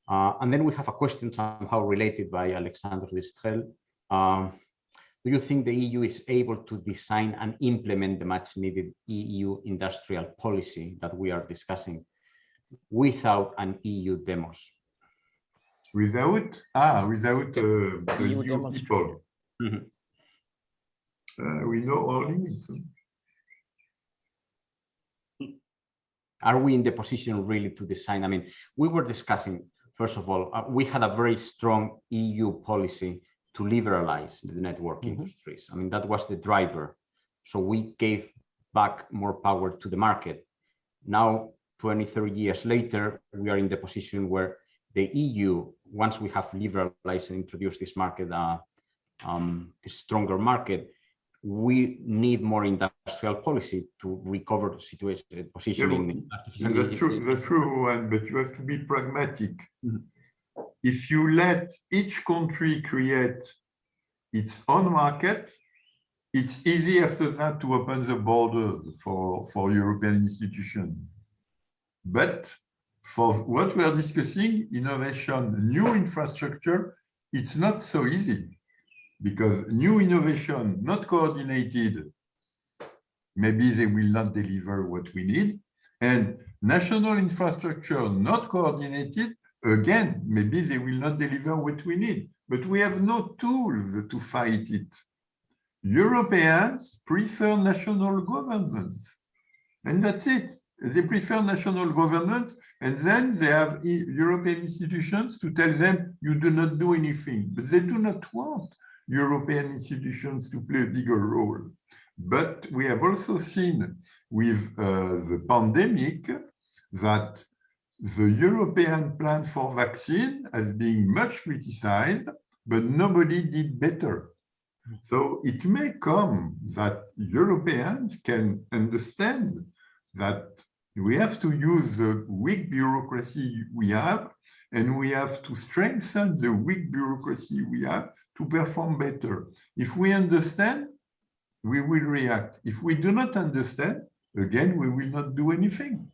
And then we have a question somehow related by Alexandre Destrel. Do you think the EU is able to design and implement the much needed EU industrial policy that we are discussing without an EU demos? Without the EU people. Mm-hmm. We know our limits. Are we in the position really to design? I mean, we were discussing, first of all, we had a very strong EU policy to liberalize the network industries. I mean, that was the driver. So we gave back more power to the market. Now, 20, 30 years later, we are in the position where the EU, once we have liberalized and introduced this market, this stronger market, we need more industrial policy to recover the situation, positioning. Yeah, that's true, Juan, but you have to be pragmatic. If you let each country create its own market, it's easy after that to open the borders for European institutions. But for what we are discussing, innovation, new infrastructure, it's not so easy. Because new innovation, not coordinated, maybe they will not deliver what we need. And national infrastructure, not coordinated, again, maybe they will not deliver what we need. But we have no tools to fight it. Europeans prefer national governments. And that's it. They prefer national governments, and then they have European institutions to tell them you do not do anything. But they do not want European institutions to play a bigger role. But we have also seen with the pandemic that the European plan for vaccine has been much criticized, but nobody did better. So it may come that Europeans can understand that we have to use the weak bureaucracy we have, and we have to strengthen the weak bureaucracy we have to perform better. If we understand, we will react. If we do not understand, again, we will not do anything.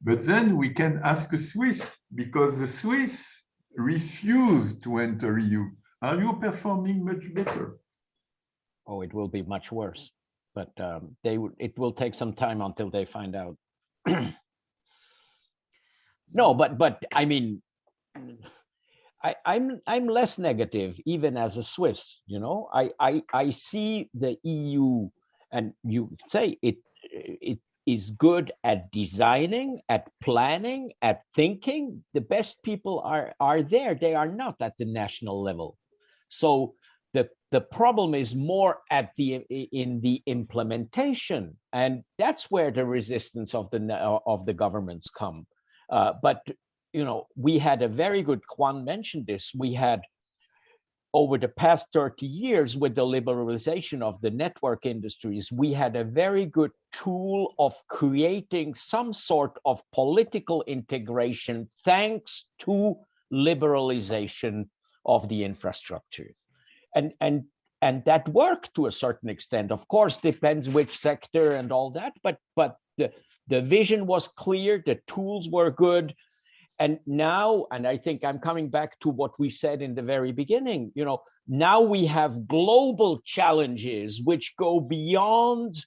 But then we can ask a Swiss, because the Swiss refused to enter EU. Are you performing much better? Oh, it will be much worse, but it will take some time until they find out. No, but I mean, I'm less negative even as a Swiss. You know, I see the EU, and you say it is good at designing, at planning, at thinking. The best people are there. They are not at the national level. So the problem is more at in the implementation, and that's where the resistance of the governments come. But you know, we had a very good, Juan mentioned this, we had over the past 30 years with the liberalization of the network industries, we had a very good tool of creating some sort of political integration thanks to liberalization of the infrastructure. And that worked to a certain extent. Of course, depends which sector and all that, but the vision was clear, the tools were good. And now, and I think I'm coming back to what we said in the very beginning, you know, now we have global challenges which go beyond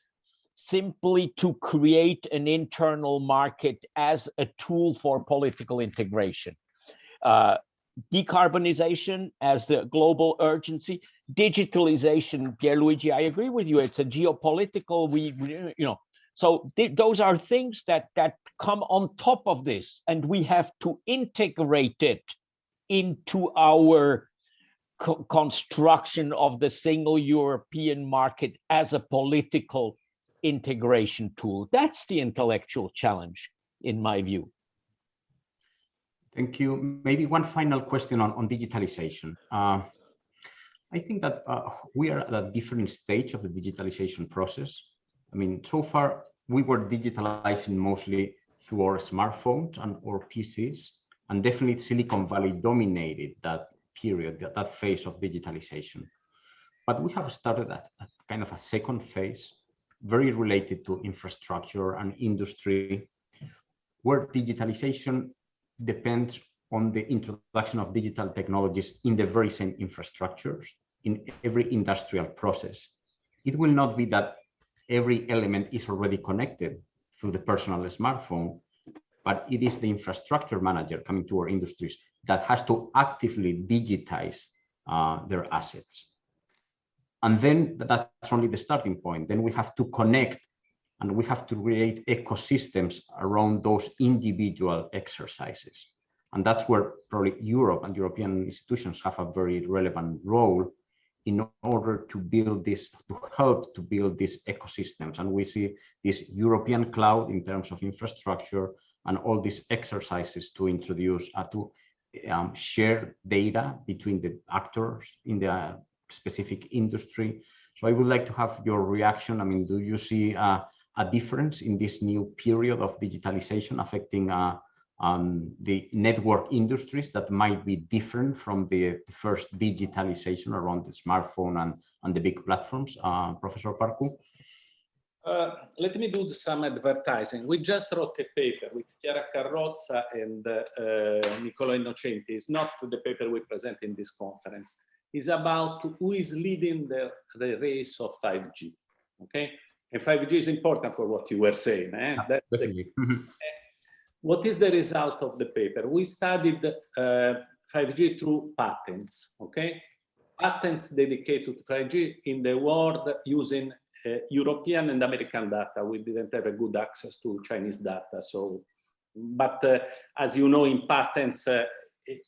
simply to create an internal market as a tool for political integration. Decarbonization as the global urgency, digitalization, Pierluigi, I agree with you, it's a geopolitical, you know, so those are things that come on top of this, and we have to integrate it into our construction of the single European market as a political integration tool. That's the intellectual challenge, in my view. Thank you. Maybe one final question on digitalization. I think that we are at a different stage of the digitalization process. I mean, so far we were digitalizing mostly through our smartphones and or PCs, and definitely Silicon Valley dominated that period, that phase of digitalization. But we have started at kind of a second phase, very related to infrastructure and industry, where digitalization depends on the introduction of digital technologies in the very same infrastructures, in every industrial process. It will not be that every element is already connected through the personal smartphone, but it is the infrastructure manager coming to our industries that has to actively digitize their assets. And then that's only the starting point. Then we have to connect and we have to create ecosystems around those individual exercises. And that's where probably Europe and European institutions have a very relevant role in order to build this, to help to build these ecosystems. And we see this European cloud in terms of infrastructure and all these exercises to introduce, to share data between the actors in the specific industry. So I would like to have your reaction. I mean, do you see a difference in this new period of digitalization affecting the network industries that might be different from the first digitalization around the smartphone and the big platforms? Professor Parcu? Let me do some advertising. We just wrote a paper with Chiara Carrozza and Nicola Innocenti. It's not the paper we present in this conference. It's about who is leading the race of 5G, okay? And 5G is important for what you were saying. Definitely. What is the result of the paper? We studied 5G through patents, okay? Patents dedicated to 5G in the world using European and American data. We didn't have a good access to Chinese data. So, but as you know, in patents,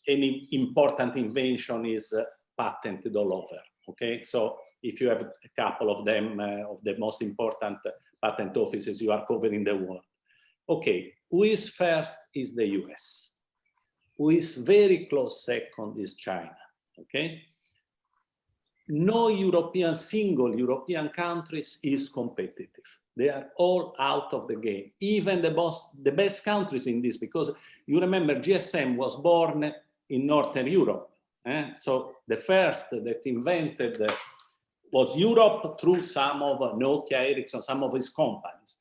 any important invention is patented all over. Okay, so if you have a couple of them, of the most important patent offices, you are covering the world. Okay, who is first is the US. Who is very close second is China. Okay, no single European countries is competitive. They are all out of the game. Even the best countries in this, because you remember GSM was born in Northern Europe. So the first that invented was Europe through some of Nokia, Ericsson, some of his companies.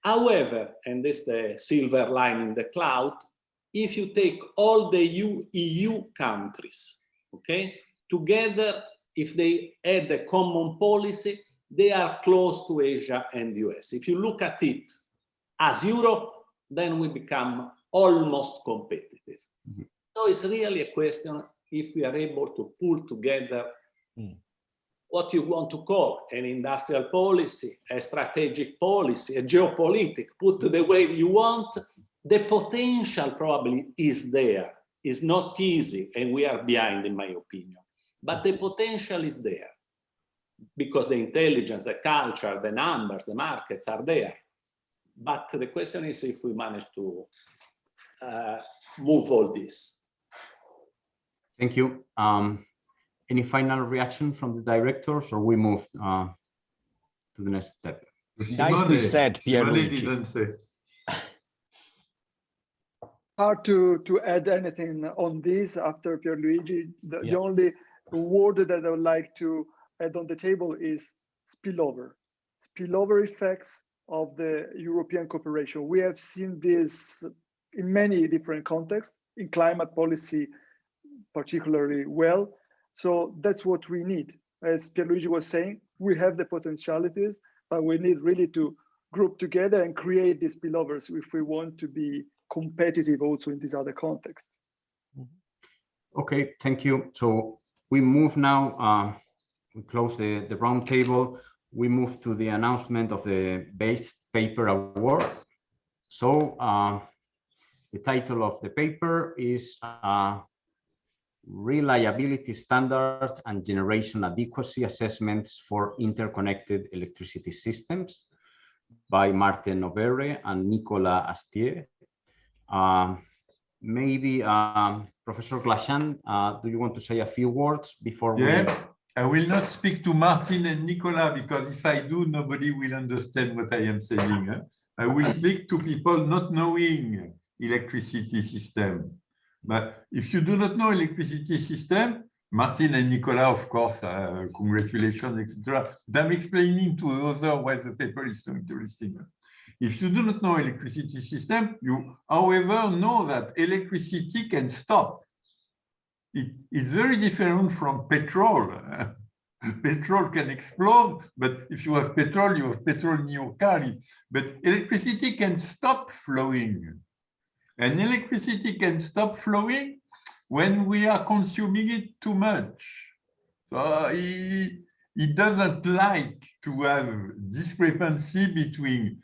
However, and this is the silver line in the cloud, if you take all the EU countries, okay, together, if they had a common policy, they are close to Asia and US. If you look at it as Europe, then we become almost competitive. Mm-hmm. So it's really a question if we are able to pull together what you want to call an industrial policy, a strategic policy, a geopolitics, put the way you want, the potential probably is there. It's not easy, and we are behind, in my opinion. But the potential is there because the intelligence, the culture, the numbers, the markets are there. But the question is if we manage to move all this. Thank you. Any final reaction from the directors, or we move to the next step? Nicely said, Pierluigi. Hard to add anything on this after Pierluigi. The only word that I would like to add on the table is spillover. Spillover effects of the European cooperation. We have seen this in many different contexts, in climate policy particularly well. So that's what we need. As Pierluigi was saying, we have the potentialities, but we need really to group together and create these spillovers if we want to be competitive also in this other context. Okay, thank you. So we move now, we close the round table. We move to the announcement of the Best Paper Award. So the title of the paper is Reliability Standards and Generation Adequacy Assessments for Interconnected Electricity Systems by Martin Overe and Nicolas Astier. Maybe Professor Glachant, do you want to say a few words before we... I will not speak to Martin and Nicolas because if I do, nobody will understand what I am saying. I will speak to people not knowing electricity system. But if you do not know electricity system, Martin and Nicolas, of course, congratulations, etc. But I'm explaining to others why the paper is so interesting. If you do not know electricity system, you, however, know that electricity can stop. It's very different from petrol. Petrol can explode, but if you have petrol in your car. But electricity can stop flowing. And electricity can stop flowing when we are consuming it too much. So it doesn't like to have discrepancy between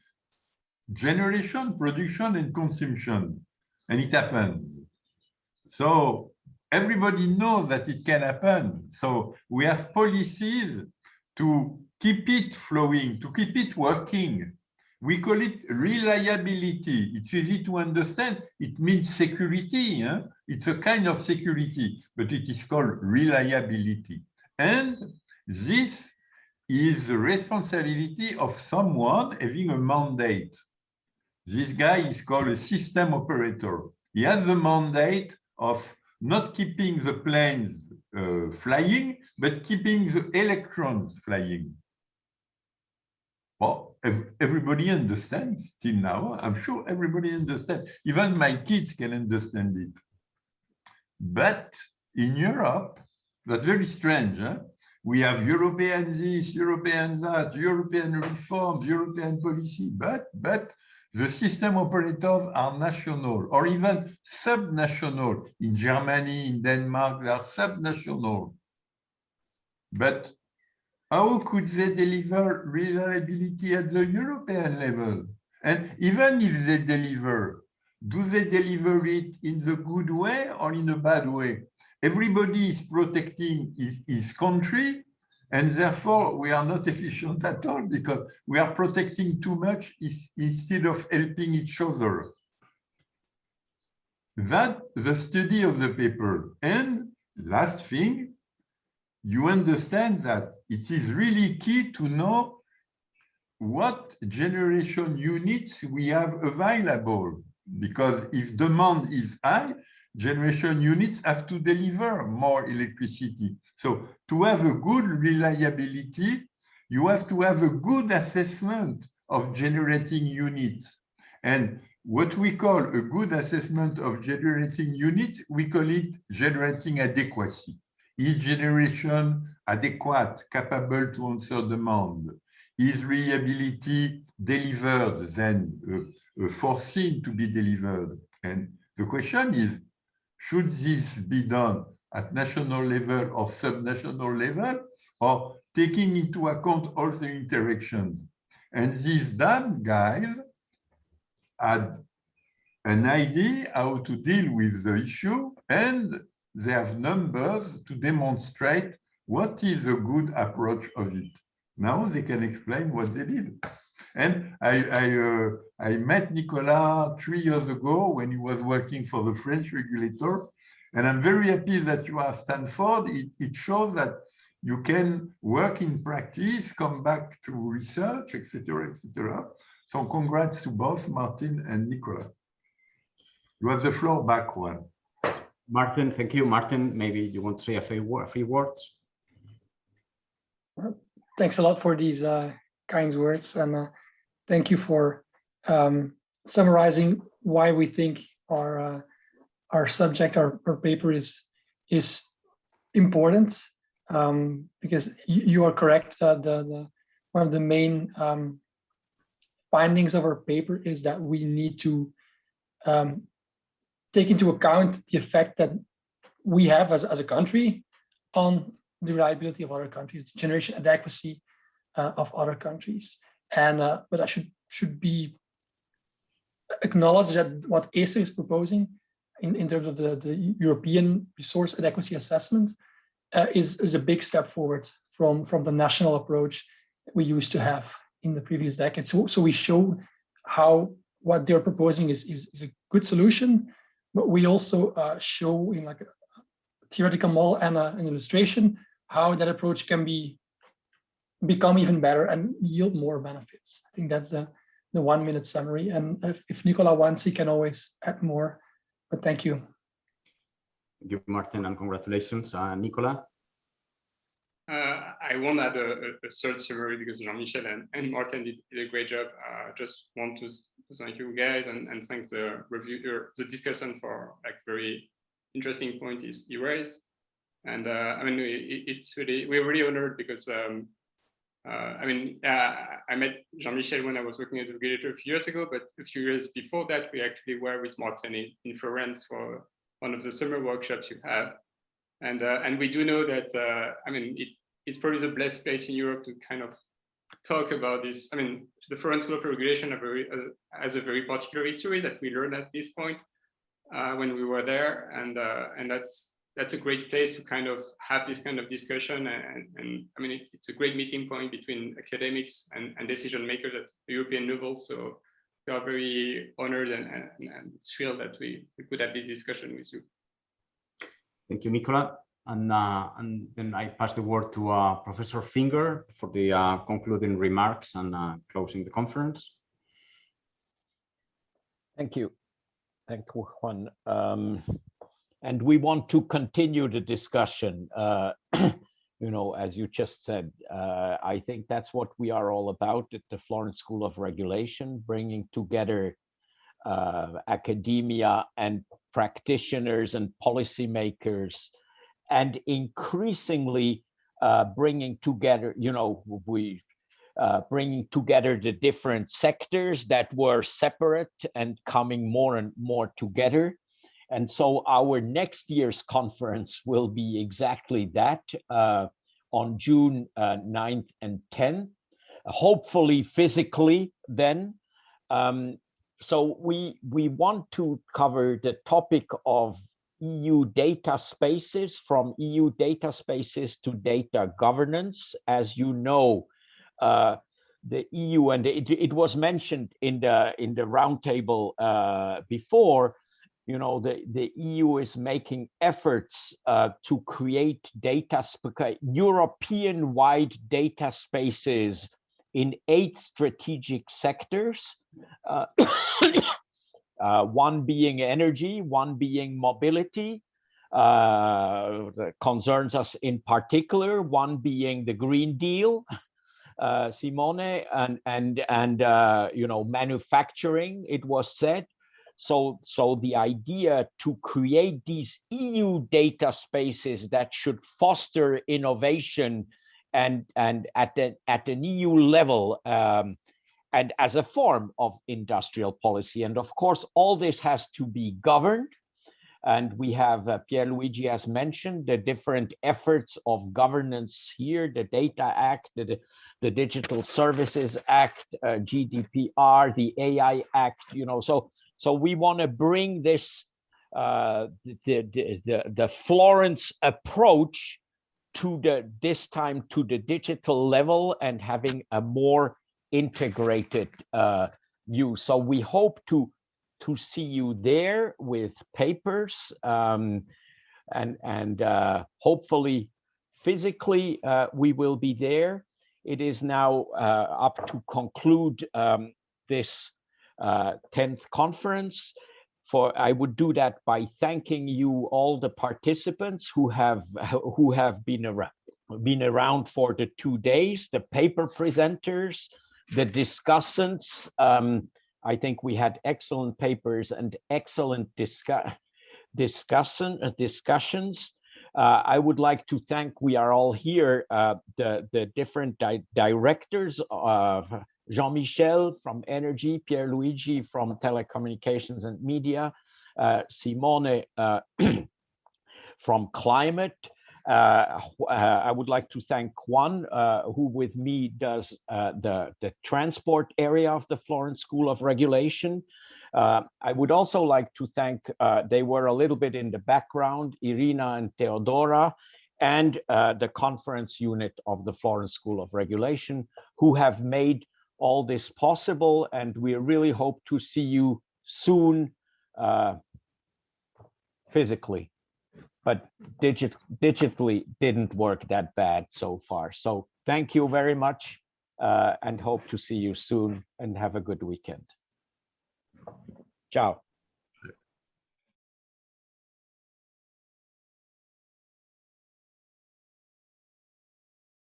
generation, production, and consumption. And it happens. So everybody knows that it can happen. So we have policies to keep it flowing, to keep it working. We call it reliability. It's easy to understand. It means security. It's a kind of security, but it is called reliability. And this is the responsibility of someone having a mandate. This guy is called a system operator. He has the mandate of not keeping the planes flying, but keeping the electrons flying. Well, everybody understands till now. I'm sure everybody understands. Even my kids can understand it. But in Europe, that's very strange. We have European this, European that, European reforms, European policy, but the system operators are national or even subnational. In Germany, in Denmark, they are subnational. But how could they deliver reliability at the European level? And even if they deliver, do they deliver it in the good way or in a bad way? Everybody is protecting his country, and therefore we are not efficient at all because we are protecting too much instead of helping each other. That's the study of the paper. And last thing, you understand that it is really key to know what generation units we have available, because if demand is high, generation units have to deliver more electricity. So to have a good reliability, you have to have a good assessment of generating units. And what we call a good assessment of generating units, we call it generating adequacy. Is generation adequate, capable to answer demand? Is reliability delivered, then foreseen to be delivered? And the question is, should this be done at national level or subnational level, or taking into account all the interactions? And these damn guys had an idea how to deal with the issue, and they have numbers to demonstrate what is a good approach of it. Now they can explain what they did. And I met Nicolas 3 years ago when he was working for the French regulator. And I'm very happy that you are at Stanford. It shows that you can work in practice, come back to research, etc., etc. So congrats to both Martin and Nicolas. You have the floor back, Juan. Martin, thank you. Martin, maybe you want to say a few words? Thanks a lot for these kind words, and thank you for summarizing why we think our subject, our paper is important. Because you are correct. One of the main findings of our paper is that we need to take into account the effect that we have as a country on the reliability of other countries, the generation adequacy of other countries. And but I should be acknowledged that what ESA is proposing in terms of the European resource adequacy assessment is a big step forward from the national approach that we used to have in the previous decade. So we show how what they're proposing is a good solution, but we also show in like a theoretical model and an illustration how that approach can become even better and yield more benefits. I think that's the 1 minute summary. And if Nicola wants, he can always add more, but thank you. Thank you, Martin, and congratulations. Nicola? I won't add a third summary because Jean-Michel and Martin did a great job. Just want to thank you guys and thanks the reviewer, the discussion for like very interesting point you raised. And I mean, it's really, we're really honored because I mean, I met Jean-Michel when I was working as a regulator a few years ago, but a few years before that, we actually were with Martin in Florence for one of the summer workshops you have. And we do know that, I mean, it's probably the best place in Europe to kind of talk about this. I mean, the Florence School of Regulation has a very particular history that we learned at this point when we were there. And that's a great place to kind of have this kind of discussion. And I mean, it's a great meeting point between academics and decision makers at the European level. So we are very honored and thrilled that we could have this discussion with you. Thank you, Nicola. And then I pass the word to Professor Finger for the concluding remarks and closing the conference. Thank you. Thank you, Juan. And we want to continue the discussion. You know, as you just said, I think that's what we are all about at the Florence School of Regulation, bringing together academia and practitioners and policymakers, and increasingly bringing together, you know, bringing together the different sectors that were separate and coming more and more together. And so our next year's conference will be exactly that. on June 9th and 10th, hopefully physically then. So we want to cover the topic of EU data spaces, from EU data spaces to data governance. As you know, the EU, and it was mentioned in the roundtable before, you know, the EU is making efforts to create European-wide data spaces in 8 strategic sectors, one being energy, one being mobility, that concerns us in particular, one being the Green Deal, Simone, and you know, manufacturing, it was said. So the idea to create these EU data spaces that should foster innovation and at an EU level, and as a form of industrial policy. And of course, all this has to be governed. And we have, Pier Luigi has mentioned the different efforts of governance here, the Data Act, the Digital Services Act, GDPR, the AI Act, you know, so we want to bring this, the Florence approach to this time to the digital level and having a more integrated view. So we hope to see you there with papers, and hopefully physically we will be there. It is now up to conclude this 10th conference. I would do that by thanking you, all the participants who have been around for the 2 days, the paper presenters, the discussants. I think we had excellent papers and excellent discussions. I would like to thank, we are all here, the different directors of Jean-Michel from Energy, Pier Luigi from Telecommunications and Media, Simone from Climate. I would like to thank Juan, who with me does the transport area of the Florence School of Regulation. I would also like to thank, they were a little bit in the background, Irina and Theodora, and the conference unit of the Florence School of Regulation, who have made all this possible. And we really hope to see you soon physically. But digitally didn't work that bad so far. So thank you very much, and hope to see you soon, and have a good weekend. Ciao.